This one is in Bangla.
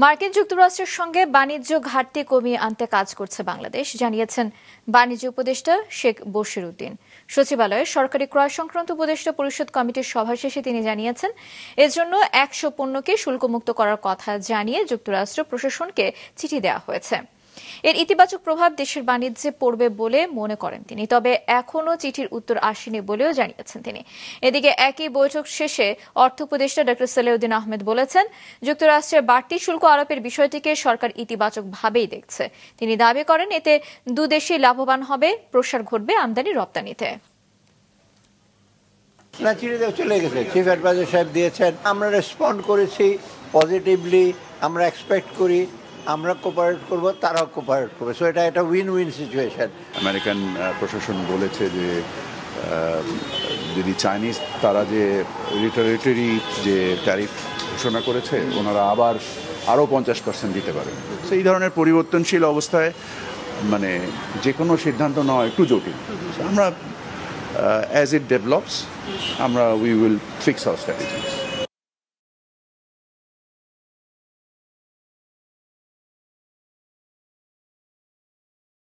মার্কিন যুক্তরাষ্ট্রের সঙ্গে বাণিজ্য ঘাটতি কমিয়ে আনতে কাজ করছে বাংলাদেশ, জানিয়েছেন বাণিজ্য উপদেষ্টা শেখ বশির উদ্দিন। সচিবালয়ে সরকারি ক্রয় সংক্রান্ত উপদেষ্টা পরিষদ কমিটির সভা শেষে তিনি জানিয়েছেন, এজন্য ১০০ পণ্যকে শুল্কমুক্ত করার কথা জানিয়ে যুক্তরাষ্ট্র প্রশাসনকে চিঠি দেওয়া হয়েছে। এর ইতিবাচক প্রভাব দেশের বাণিজ্যে পড়বে বলে মনে করেন তিনি, তবে এখনও চিঠির উত্তর আসেনি বলেও জানিয়েছেন তিনি। এদিকে একই বৈঠক শেষে অর্থ উপদেষ্টা ড. সালেউদ্দিন আহমেদ বলেছেন, যুক্তরাষ্ট্রের বাড়তি শুল্ক আরোপের বিষয়টিকে সরকার ইতিবাচকভাবেই দেখছে। তিনি দাবি করেন, এতে দুদেশই লাভবান হবে, প্রসার ঘটবে আমদানি রপ্তানিতে। না, চিঠিতে চলে গেছে, চিফ অ্যাডভাইজার সাহেব দিয়েছেন, আমরা রেসপন্ড করেছি পজিটিভলি। আমরা এক্সপেক্ট করি আমরা কোপারেট করব, তারাও কোপারেট করবে। সো এটা একটা উইন উইন সিচুয়েশন। আমেরিকান প্রশাসন বলেছে যে যদি চাইনিজ তারা যে রিটারেটরি যে ট্যারিফ ঘোষণা করেছে, ওনারা আবার আরও 50% দিতে পারে। সেই ধরনের পরিবর্তনশীল অবস্থায় মানে যে কোনো সিদ্ধান্ত নেওয়া একটু জটিল। আমরা অ্যাজ ইট ডেভেলপস আমরা we will fix hour strategies.